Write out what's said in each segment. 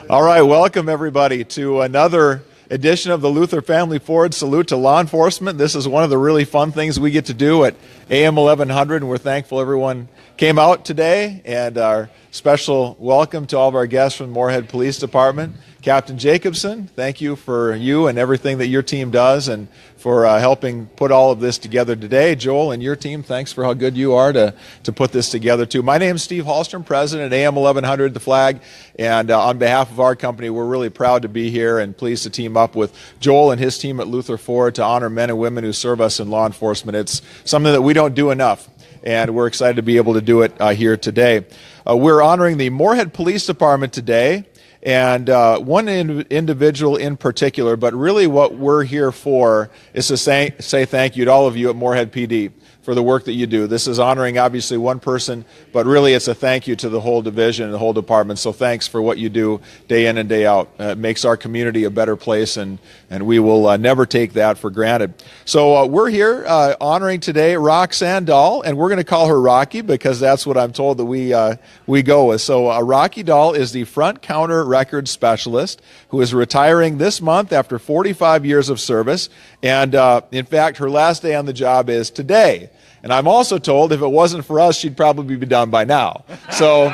All right, welcome everybody to another edition of the Luther Family Ford Salute to Law Enforcement. This is one of the really fun things we get to do at AM 1100, and we're thankful everyone came out today. And our special welcome to all of our guests from Moorhead Police Department. Captain Jacobson, thank you for you and everything that your team does and for helping put all of this together today. Joel and your team, thanks for how good you are to put this together too. My name is Steve Hallstrom, President at AM 1100, The Flag, and on behalf of our company, we're really proud to be here and pleased to team up with Joel and his team at Luther Ford to honor men and women who serve us in law enforcement. It's something that we don't do enough, and we're excited to be able to do it here today. We're honoring the Moorhead Police Department today, and one individual in particular, but really what we're here for is to say thank you to all of you at Moorhead PD for the work that you do. This is honoring obviously one person, but really it's a thank you to the whole division and the whole department. So thanks for what you do day in and day out. It makes our community a better place, and we will never take that for granted. So we're here honoring today Roxanne Dahl, and we're going to call her Rocky because that's what I'm told that we go with. So Rocky Dahl is the front counter records specialist who is retiring this month after 45 years of service. And in fact, her last day on the job is today. And I'm also told if it wasn't for us, she'd probably be done by now. So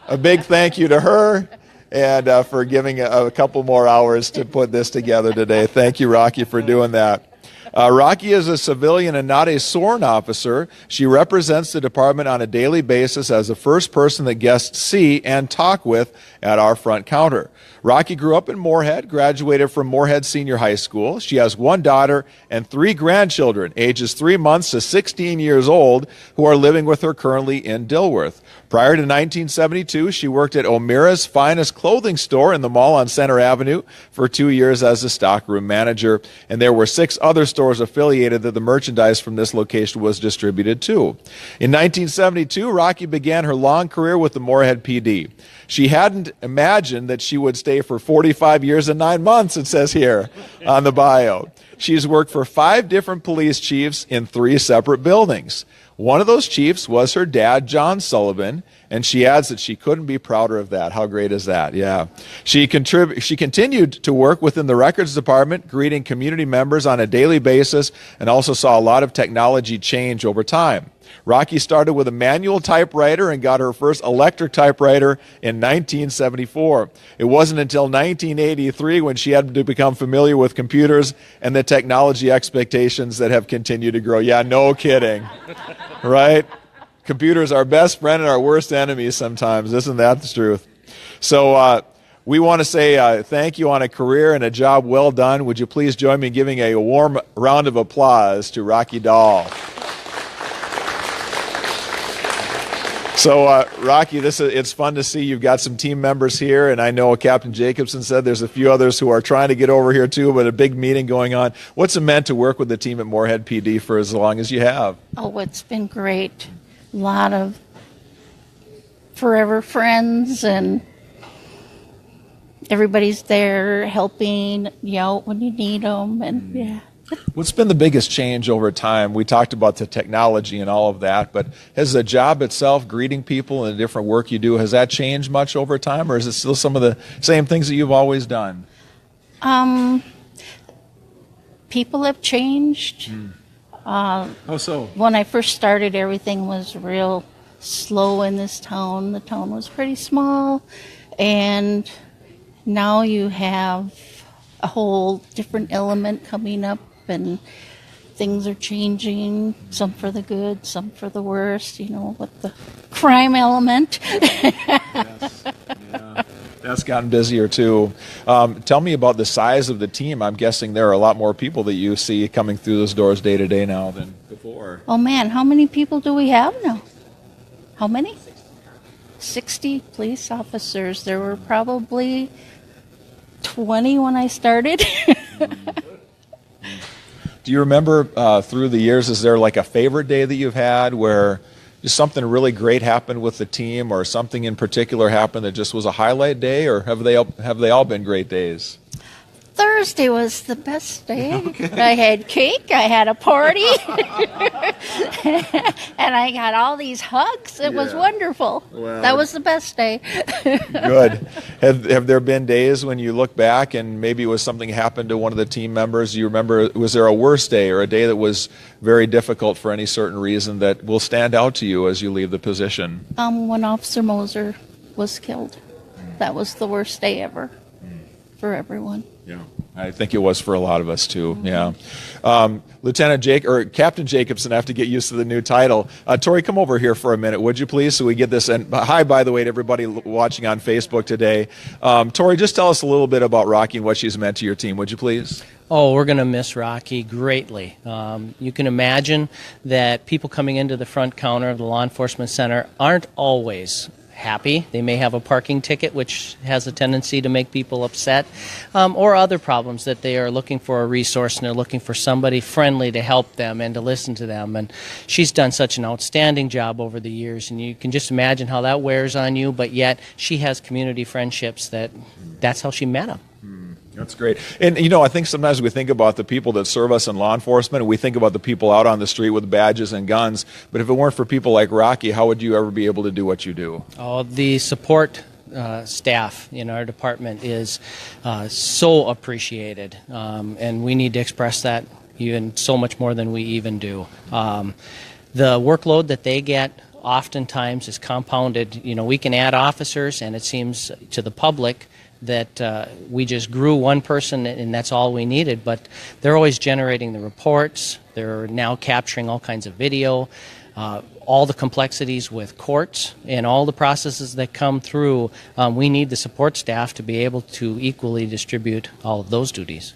a big thank you to her and for giving a couple more hours to put this together today. Thank you, Rocky, for doing that. Rocky is a civilian and not a sworn officer. She represents the department on a daily basis as the first person that guests see and talk with at our front counter. Rocky grew up in Moorhead, graduated from Moorhead Senior High School. She has one daughter and 3 grandchildren, ages 3 months to 16 years old, who are living with her currently in Dilworth. Prior to 1972, she worked at O'Meara's Finest Clothing Store in the mall on Center Avenue for 2 years as a stockroom manager, and there were 6 other stores affiliated that the merchandise from this location was distributed to. In 1972, Rocky began her long career with the Moorhead PD. She hadn't imagined that she would stay for 45 years and 9 months, it says here on the bio. She's worked for 5 different police chiefs in 3 separate buildings. One of those chiefs was her dad, John Sullivan, and she adds that she couldn't be prouder of that. How great is that? Yeah. She continued to work within the records department, greeting community members on a daily basis, and also saw a lot of technology change over time. Rocky started with a manual typewriter and got her first electric typewriter in 1974. It wasn't until 1983 when she had to become familiar with computers and the technology expectations that have continued to grow. Yeah, no kidding. Right? Computers are our best friend and our worst enemy sometimes. Isn't that the truth? So we want to say thank you on a career and a job well done. Would you please join me in giving a warm round of applause to Rocky Dahl? So, Rocky, it's fun to see you've got some team members here, and I know Captain Jacobson said there's a few others who are trying to get over here too, but a big meeting going on. What's it meant to work with the team at Moorhead PD for as long as you have? Oh, it's been great. A lot of forever friends, and everybody's there helping you out when you need them, and yeah. What's been the biggest change over time? We talked about the technology and all of that, but has the job itself, greeting people and the different work you do, has that changed much over time, or is it still some of the same things that you've always done? People have changed. How so? When I first started, everything was real slow in this town. The town was pretty small, and now you have a whole different element coming up, and things are changing, some for the good, some for the worst, with the crime element. Yes. Yeah. That's gotten busier too. Tell me about the size of the team. I'm guessing there are a lot more people that you see coming through those doors day to day now than before. Oh man, how many people do we have now? How many? 60 police officers. There were probably 20 when I started. Do you remember through the years, is there like a favorite day that you've had where just something really great happened with the team, or something in particular happened that just was a highlight day, or have they all been great days? Thursday was the best day. Okay. I had cake, I had a party, and I got all these hugs. It was wonderful. Wow. That was the best day. Good. Have there been days when you look back and maybe it was something happened to one of the team members? You remember, was there a worse day or a day that was very difficult for any certain reason that will stand out to you as you leave the position? When Officer Moser was killed. That was the worst day ever for everyone. Yeah, I think it was for a lot of us too. Yeah, Captain Jacobson. I have to get used to the new title. Tori, come over here for a minute, would you please, so we get this. And hi, by the way, to everybody watching on Facebook today. Tori, just tell us a little bit about Rocky and what she's meant to your team, would you please? Oh, we're going to miss Rocky greatly. You can imagine that people coming into the front counter of the Law Enforcement Center aren't always happy. They may have a parking ticket, which has a tendency to make people upset, or other problems that they are looking for a resource and they're looking for somebody friendly to help them and to listen to them. And she's done such an outstanding job over the years, and you can just imagine how that wears on you, but yet she has community friendships that's how she met them. That's great. And, you know, I think sometimes we think about the people that serve us in law enforcement, and we think about the people out on the street with badges and guns. But if it weren't for people like Rocky, how would you ever be able to do what you do? Oh, the support staff in our department is so appreciated, and we need to express that even so much more than we even do. The workload that they get oftentimes is compounded. You know, we can add officers, and it seems to the public that we just grew one person and that's all we needed, but they're always generating the reports. They're now capturing all kinds of video, all the complexities with courts and all the processes that come through. We need the support staff to be able to equally distribute all of those duties.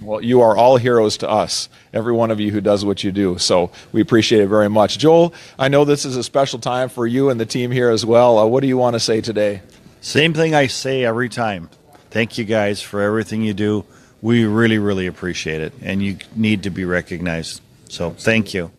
Well, you are all heroes to us, every one of you who does what you do, so we appreciate it very much. Joel, I know this is a special time for you and the team here as well. What do you want to say today? Same thing I say every time. Thank you guys for everything you do. We really, really appreciate it, and you need to be recognized. So thank you.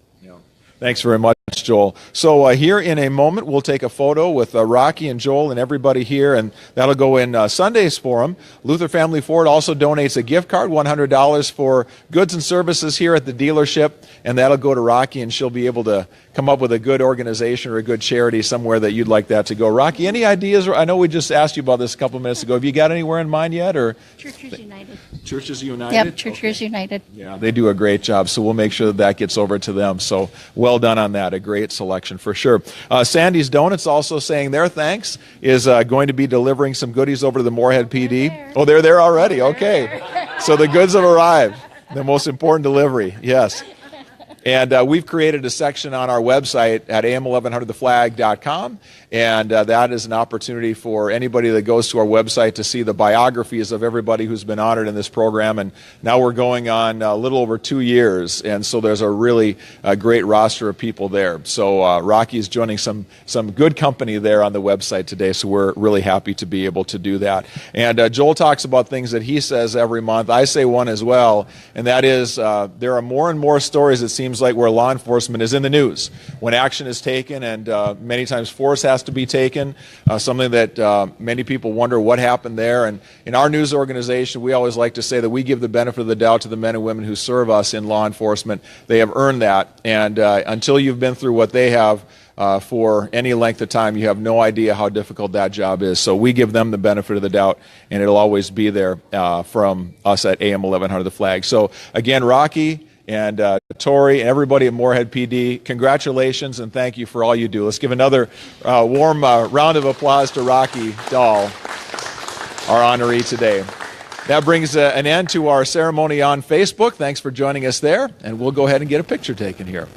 Thanks very much, Joel. So here in a moment, we'll take a photo with Rocky and Joel and everybody here, and that'll go in Sunday's Forum. Luther Family Ford also donates a gift card, $100 for goods and services here at the dealership, and that'll go to Rocky, and she'll be able to come up with a good organization or a good charity somewhere that you'd like that to go. Rocky, any ideas? I know we just asked you about this a couple minutes ago. Have you got anywhere in mind yet? Or Churches United. Churches United? Yep, Churches United. Yeah, they do a great job, so we'll make sure that gets over to them. So well done on that. A great selection for sure. Sandy's Donuts also saying their thanks is going to be delivering some goodies over to the Moorhead PD. Oh, they're there already. Okay. So the goods have arrived. The most important delivery. Yes. And we've created a section on our website at am1100theflag.com, and that is an opportunity for anybody that goes to our website to see the biographies of everybody who's been honored in this program. And now we're going on a little over 2 years, and so there's a really great roster of people there. So Rocky's joining some good company there on the website today, so we're really happy to be able to do that. And Joel talks about things that he says every month. I say one as well, and that is there are more and more stories, it seems like, where law enforcement is in the news when action is taken, and many times force has to be taken, something that many people wonder what happened there. And in our news organization, we always like to say that we give the benefit of the doubt to the men and women who serve us in law enforcement. They have earned that, and until you've been through what they have for any length of time, you have no idea how difficult that job is. So we give them the benefit of the doubt, and it'll always be there from us at AM 1100 The Flag. So again, Rocky and Tori and everybody at Moorhead PD, congratulations and thank you for all you do. Let's give another warm round of applause to Rocky Dahl, our honoree today. That brings an end to our ceremony on Facebook. Thanks for joining us there, and we'll go ahead and get a picture taken here.